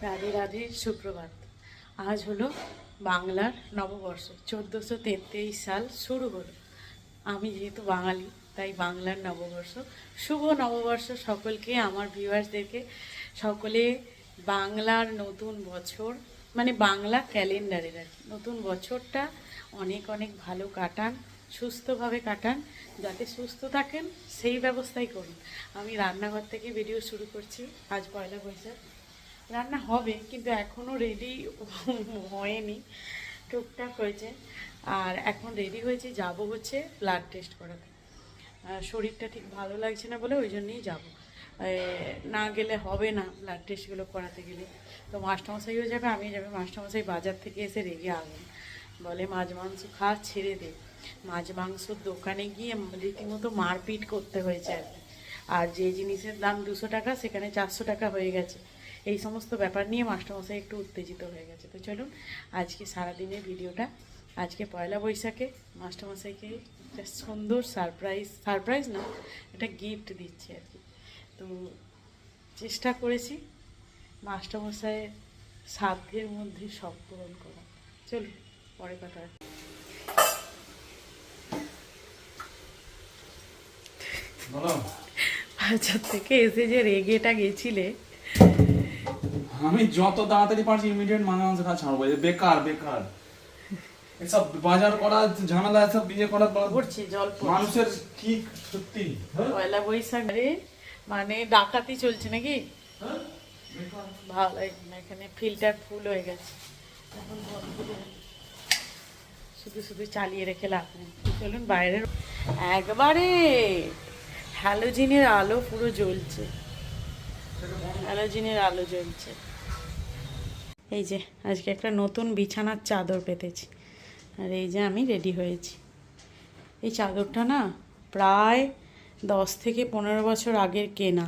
রাধে রাধে, সুপ্রভাত। আজ হলো বাংলার নববর্ষ, 1433 সাল শুরু হলো। আমি যেহেতু বাঙালি তাই বাংলার নববর্ষ, শুভ নববর্ষ সকলকে, আমার ভিউয়ার্সদেরকে। সকলে বাংলার নতুন বছর মানে বাংলা ক্যালেন্ডারের আর কি নতুন বছরটা অনেক অনেক ভালো কাটান, সুস্থভাবে কাটান। যাতে সুস্থ থাকেন সেই ব্যবস্থাই করুন। আমি রান্নাঘর থেকে ভিডিও শুরু করছি। আজ পয়লা বৈশাখ, রান্না হবে কিন্তু এখনও রেডি হয়নি, টুকটাক হয়েছে। আর এখন রেডি হয়েছে, যাব হচ্ছে ব্লাড টেস্ট করাতে। শরীরটা ঠিক ভালো লাগছে না বলে ওই জন্যই যাবো, না গেলে হবে না ব্লাড টেস্টগুলো করাতে গেলে। তো মাস্টারমশাইও যাবে, আমি যাবে। মাস্টারমশাই বাজার থেকে এসে রেগে আগুন, বলে মাছ মাংস খাওয়া ছেড়ে দে। মাছ মাংসর দোকানে গিয়ে রীতিমতো মারপিট করতে হয়েছে আর কি। আর যে জিনিসের দাম 200 টাকা সেখানে 400 টাকা হয়ে গেছে। এই সমস্ত ব্যাপার নিয়ে মাস্টারমশাই একটু উত্তেজিত হয়ে গেছে। তো চলুন আজকে সারাদিনের ভিডিওটা। আজকে পয়লা বৈশাখে মাস্টারমশাইকে একটা সুন্দর সারপ্রাইজ না, একটা গিফট দিচ্ছি আর কি। তো চেষ্টা করেছি মাস্টারমশাইয়ের সাধ্যের মধ্যে সব পূরণ করা। চলুন পরে কথা। বাজার থেকে এসে যে রেগেটা গেছিলে, আমি যত তাড়াতাড়ি পারছি ইমিডিয়েট মাংস খাওয়া ছাড়বো। বেকার বেকার এসব বাজার করা, ঝামেলা, এসব বিয়ে করা পড়ছে জল মানুষের কি সত্যি। পয়লা বৈশাখ মানে ডাকাতি চলছে নাকি? ভালো লাগে না, এখানে ফিল্টার ফুল হয়ে গেছে, এখন শুধু শুধু চালিয়ে রেখে লাভ নেই। চলুন বাইরের একবারে হ্যালোজিনের আলো পুরো জ্বলছে, হ্যালোজিনের আলো জ্বলছে। এই যে আজকে একটা নতুন বিছানার চাদর পেতেছি, আর এই যে আমি রেডি হয়েছি। এই চাদরটা না প্রায় 10 থেকে 15 বছর আগের কেনা,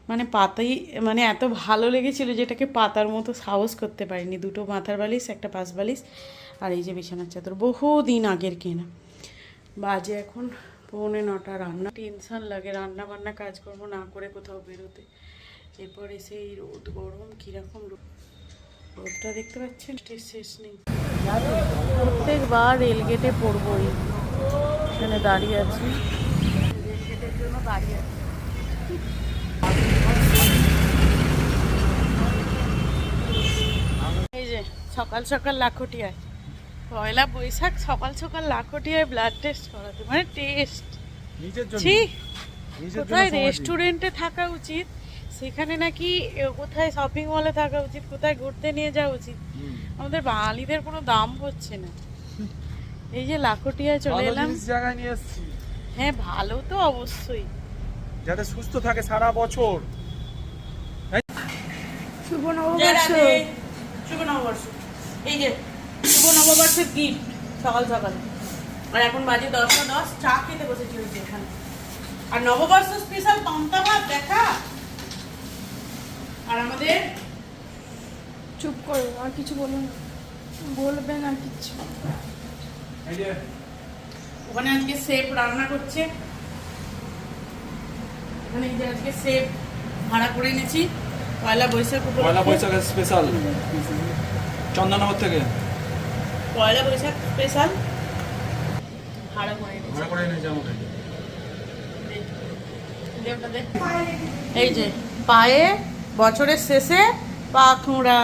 মানে পাতাই মানে এত ভালো লেগেছিল যেটাকে পাতার মতো সাহস করতে পারিনি। 2টো মাথার বালিশ, একটা পাশ বালিশ, আর এই যে বিছানার চাদর বহুদিন আগের কেনা। বাজে এখন 8:45। রান্না টেনশন লাগে, রান্না বান্না কাজকর্ম না করে কোথাও বেরোতে। এরপর এসে এই রোদ, গরম, কীরকম রোদটা দেখতে পাচ্ছেন, শেষ নেই। প্রত্যেকবার রেলগেটে পড়বই, এখানে দাঁড়িয়ে আছি, রেলগেটের জন্য দাঁড়িয়ে আছি। এই যে সকাল সকাল লাখটিয়ায়, পয়লা বৈশাখ সকাল সকাল লাখটিয়ায় ব্লাড টেস্ট করাতে, মানে টেস্ট কোথায় রেস্টুরেন্টে থাকা উচিত, সেখানে নাকি কোথায় শপিং মলে থাকা উচিত, কোথায় ঘুরতে নিয়ে যাওয়া উচিত। আমাদের বাঙালিদের কোনো দাম হচ্ছে না। এই যে লাখটিয়ায় চলে এলাম, জায়গায় নিয়ে এসেছি। হ্যাঁ ভালো তো অবশ্যই, যাতে সুস্থ থাকে সারা বছর। শুভ নববর্ষ, শুভ নববর্ষ। এই যে শুভ নববর্ষের গিফট সকাল সকাল। আর এখন বাজে 10:10, চা খেতে বসেছি হচ্ছে এখানে। আর নববর্ষ স্পেশাল পান্তা ভাত দেখা। আর আমাদের চুপ করো, আর কিছু বলুন, বলবেন আর কিছু। ওখানে আজকে শেফ রান্না করছে, ওখানে এই যে আজকে শেফ ভাড়া করে এনেছি পয়লা বৈশাখ। পয়লা বৈশাখের স্পেশাল চন্দননগর থেকে পয়লা বৈশাখ স্পেশাল ভাড়া করে এনেছি। এই যে পায়ে বছরের শেষে পা খুঁড়া,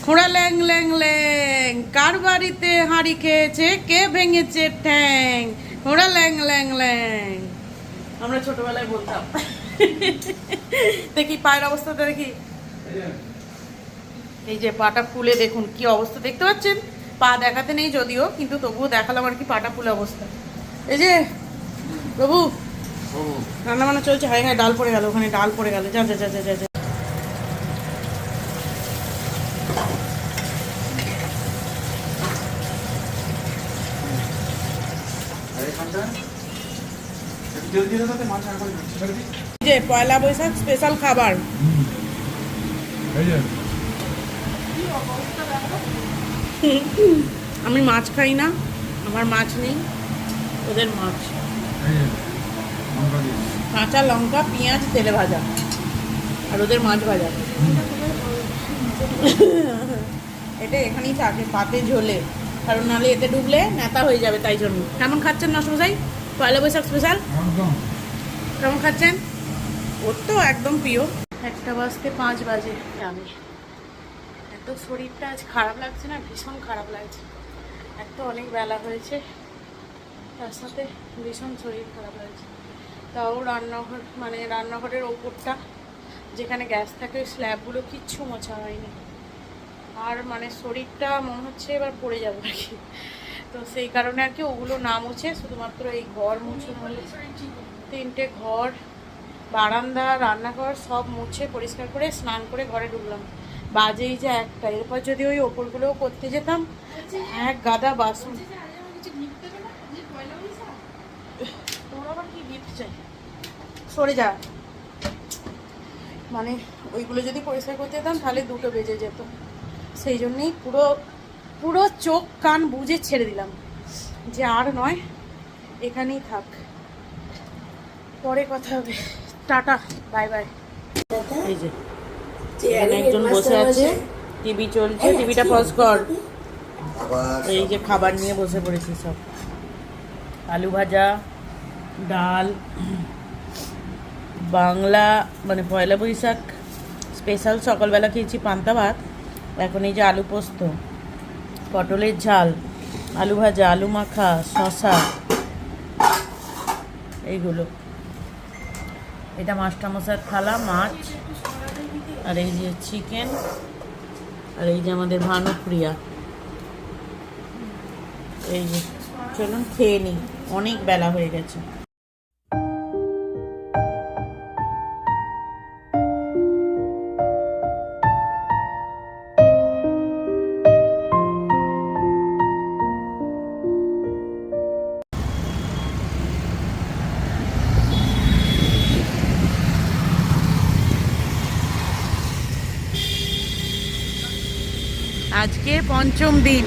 খুঁড়া ল্যাং ল্যাং ল্যাং, কার বাড়িতে হাঁড়ি খেয়েছে, কে ভেঙেছে ঠ্যাং, খুঁড়া ল্যাং ল্যাং ল্যাং, আমরা ছোটবেলায় বলতাম। দেখি পায়ের অবস্থাটা দেখি। এই যে পাটা ফুলে দেখুন কি অবস্থা, দেখতে পাচ্ছেন? পা দেখাতে নেই যদিও, কিন্তু তবুও দেখালাম আর কি পাটা ফুলে অবস্থা। এই যে প্রভু রান্না বান্না চলছে। হ্যাঁ হ্যাঁ, ডাল পড়ে গেল, ওখানে ডাল পড়ে গেল। যা যা যা যা যা। যে পয়লা বৈশাখ স্পেশাল খাবার, আমি মাছ খাই না, আমার মাছ নেই, ওদের মাছ। কাঁচা লঙ্কা, পেঁয়াজ, তেলে ভাজা। আর ওদের মাছ ভাজা। এটা এখানেই থাকে পাতে ঝোলে, কারণ নাহলে এতে ডুবলে নেতা হয়ে যাবে, তাই জন্য। কেমন খাচ্ছেন নসমশাই পয়লা বৈশাখ স্পেশাল? কেমন খাচ্ছেন? ওর তো একদম প্রিয়। 1:05 আমি এত শরীরটা আজ খারাপ লাগছে না, ভীষণ খারাপ লাগছে। এক তো অনেক বেলা হয়েছে, তার সাথে ভীষণ শরীর খারাপ লাগছে। তাও রান্নাঘর মানে রান্নাঘরের ওপরটা যেখানে গ্যাস থাকে ওই স্ল্যাবগুলো কিচ্ছু মোছা হয়নি। আর মানে শরীরটা মনে হচ্ছে এবার পড়ে যাবে আর কি। তো সেই কারণে আর কি ওগুলো না মুছে শুধুমাত্র এই ঘর মুছে হলে 3টে ঘর, বারান্দা, রান্নাঘর সব মুছে পরিষ্কার করে স্নান করে ঘরে ঢুকলাম। বাজেই যে 1টা। এরপর যদি ওই ওপরগুলোও করতে যেতাম, এক গাদা বাসন। তোর আবার কি গিফট চাই? সরে যা। মানে ওইগুলো যদি পরিষ্কার করতে যেতাম তাহলে 2টো বেজে যেত। সেই জন্যেই পুরো পুরো চোখ কান বুঝে ছেড়ে দিলাম যে আর নয়, এখানেই থাক, পরে কথা হবে, টাটা, বাই বাই। এই যে এখানে একজন বসে আছে, টিভি চলছে, টিভিটা পজ কর। এই যে খাবার নিয়ে বসে পড়েছি সব, আলু ভাজা, ডাল, বাংলা মানে পয়লা বৈশাখ স্পেশাল সকালবেলা খেয়েছি পান্তা ভাত। এখন এই যে আলু পোস্ত, পটলের ঝাল, আলু ভাজা, আলু মাখা, শশা, এইগুলো। এটা মাস্টারমশাইয়ের থালা, মাছ, আর এই যে চিকেন, আর এই যে আমাদের ভানুপ্রিয়া। এই যে চলুন খেয়ে নিই, অনেক বেলা হয়ে গেছে। আজকে 5ম দিন।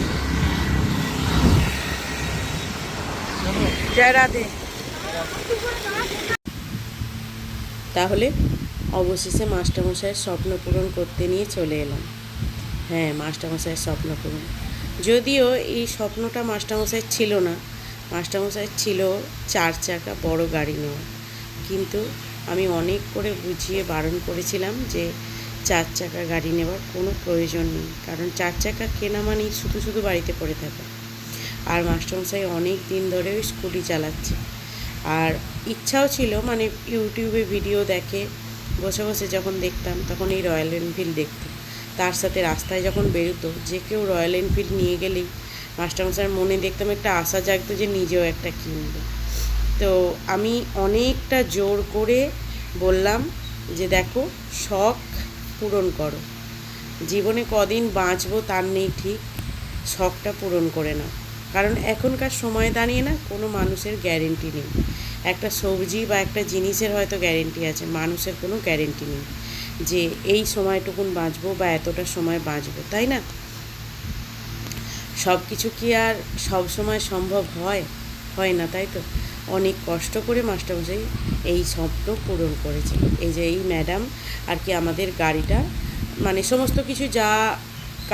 জয় রাধে। তাহলে অবশেষে মাস্টারমশাইয়ের স্বপ্ন পূরণ করতে নিয়ে চলে এলাম। হ্যাঁ, মাস্টারমশাইয়ের স্বপ্ন পূরণ। যদিও এই স্বপ্নটা মাস্টারমশাইয়ের ছিল না, মাস্টারমশাইয়ের ছিল 4 চাকা বড় গাড়ি নেওয়া। কিন্তু আমি অনেক করে বুঝিয়ে বারণ করেছিলাম যে 4 চাকা গাড়ি নেওয়ার কোনো প্রয়োজন নেই, কারণ 4 চাকা কেনা মানেই শুধু শুধু বাড়িতে পড়ে থাকা। আর মাস্টারমশাই অনেক দিন ধরে ওই স্কুটি চালাচ্ছে, আর ইচ্ছাও ছিল, মানে ইউটিউবে ভিডিও দেখে বসে বসে যখন দেখতাম তখন এই রয়্যাল এনফিল্ড দেখতো। তার সাথে রাস্তায় যখন বেরোতো যে কেউ রয়্যাল এনফিল্ড নিয়ে গেলেই মাস্টারমশাইয়ের মনে দেখতাম একটা আশা জাগতো যে নিজেও একটা কিনবো। তো আমি অনেকটা জোর করে বললাম যে দেখো, শখ পূরণ করো, জীবনে কদিন বাঁচবো তার নেই ঠিক, শখটা পূরণ করে নাও। কারণ এখনকার সময় দাঁড়িয়ে না কোনো মানুষের গ্যারেন্টি নেই। একটা সবজি বা একটা জিনিসের হয়তো গ্যারেন্টি আছে, মানুষের কোনো গ্যারেন্টি নেই যে এই সময়টুকুন বাঁচবো বা এতটা সময় বাঁচবো, তাই না? সব কিছু কি আর সব সময় সম্ভব হয় না, তাই তো? অনেক কষ্ট করে মাস্টারমশাই এই স্বপ্ন পূরণ করেছে। এই যে এই ম্যাডাম আর কি আমাদের গাড়িটা মানে সমস্ত কিছু যা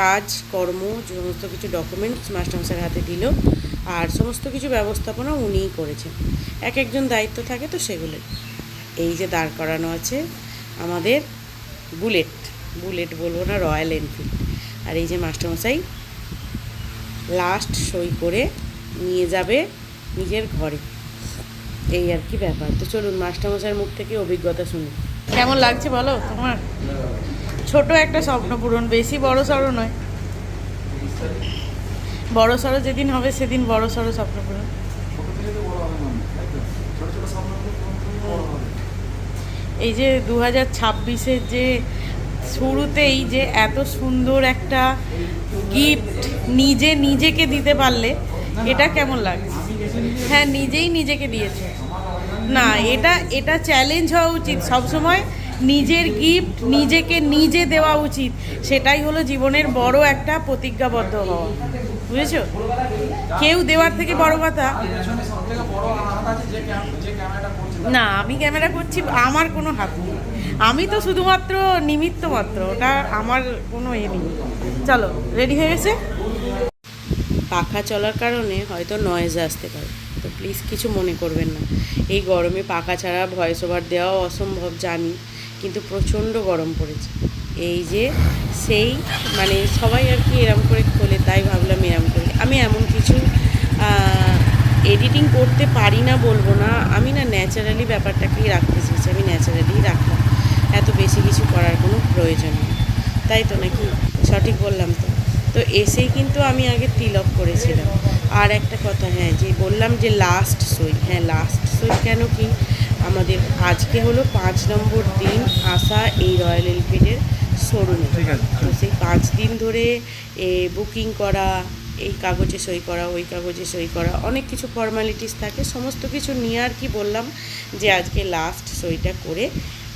কাজ কর্ম সমস্ত কিছু ডকুমেন্টস মাস্টারমশাইয়ের হাতে দিল, আর সমস্ত কিছু ব্যবস্থাপনা উনিই করেছেন। এক একজন দায়িত্ব থাকে তো সেগুলো। এই যে দাঁড় করানো আছে আমাদের বুলেট বলবো না, রয়্যাল এনফিল্ড। আর এই যে মাস্টারমশাই লাস্ট সই করে নিয়ে যাবে নিজের ঘরে, এই আর কি ব্যাপার। তো চলুন মাস্টারমশাইয়ের মুখ থেকে অভিজ্ঞতা শুনি। কেমন লাগছে বলো তোমার? ছোট একটা স্বপ্ন পূরণ, বেশি বড় সড়ো নয়, বড় সড়ো যেদিন হবে সেদিন বড় সড়ো স্বপ্ন পূরণ। এই যে 2026-এর যে শুরুতেই যে এত সুন্দর একটা গিফট নিজেকে দিতে পারলে এটা কেমন লাগে? হ্যাঁ, নিজেই নিজেকে দিয়েছে না, এটা চ্যালেঞ্জ হওয়া উচিত সবসময়। নিজের গিফট নিজেকে নিজে দেওয়া উচিত, সেটাই হলো জীবনের বড় একটা প্রতিজ্ঞাবদ্ধ হওয়া, বুঝেছো? কেউ দেওয়ার থেকে বড় কথা না, আমি ক্যামেরা করছি, আমার কোনো হাত নেই। আমি তো শুধুমাত্র নিমিত্ত মাত্র, ওটা আমার কোনো এ নেই। চলো, রেডি হয়ে গেছে। পাখা চলার কারণে হয়তো নয়েজ আসতে পারে, তো প্লিজ কিছু মনে করবেন না। এই গরমে পাখা ছাড়া ভয়েস ওভার দেওয়াও অসম্ভব জানি, কিন্তু প্রচণ্ড গরম পড়েছে। এই যে সেই মানে সবাই আর কি এরম করে খোলে, তাই ভাবলাম এরম করে। আমি এমন কিছু এডিটিং করতে পারি না বলবো না, আমি না ন্যাচারালি ব্যাপারটাকেই রাখতে চেয়েছি, আমি ন্যাচারালি রাখলাম, এত বেশি কিছু করার কোনো প্রয়োজন নেই, তাই তো নাকি? সঠিক বললাম তো? তো এসেই কিন্তু আমি আগে তিলক করেছিলাম। আর একটা কথা, হ্যাঁ, যে বললাম যে লাস্ট সই, হ্যাঁ লাস্ট সই কেন কি, আমাদের আজকে হলো 5 নম্বর দিন আসা এই রয়্যাল এনফিল্ডের শোরুমে। ঠিক আছে। তো সেই 5 দিন ধরে বুকিং করা, এই কাগজে সই করা, ওই কাগজে সই করা, অনেক কিছু ফর্মালিটিস থাকে, সমস্ত কিছু নিয়ে আর কি বললাম যে আজকে লাস্ট সইটা করে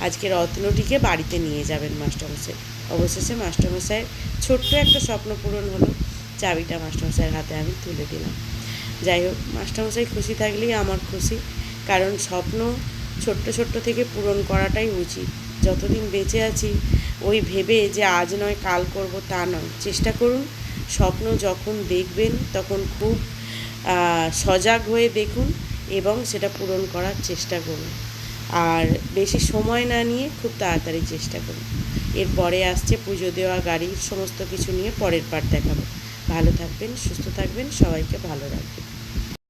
আজকে রত্নটিকে বাড়িতে নিয়ে যাবেন মাস্টারমশাই। অবশেষে মাস্টারমশাইয়ের ছোট্ট একটা স্বপ্ন পূরণ হলো, চাবিটা মাস্টারমশাইয়ের হাতে আমি তুলে দিলাম। যাই হোক, মাস্টারমশাই খুশি থাকলেই আমার খুশি, কারণ স্বপ্ন ছোট্ট ছোট্ট থেকে পূরণ করাটাই উচিত। যতদিন বেঁচে আছি ওই ভেবে যে আজ নয় কাল করব তা নয়, চেষ্টা করুন স্বপ্ন যখন দেখবেন তখন খুব সজাগ হয়ে দেখুন এবং সেটা পূরণ করার চেষ্টা করুন। আর বেশি সময় না নিয়ে খুব তাড়াতাড়ি চেষ্টা করুন। এরপরে আসছে পুজো দেওয়া, গাড়ির সমস্ত কিছু নিয়ে পরের পার্ট দেখাবো। ভালো থাকবেন, সুস্থ থাকবেন, সবাইকে ভালো রাখবেন।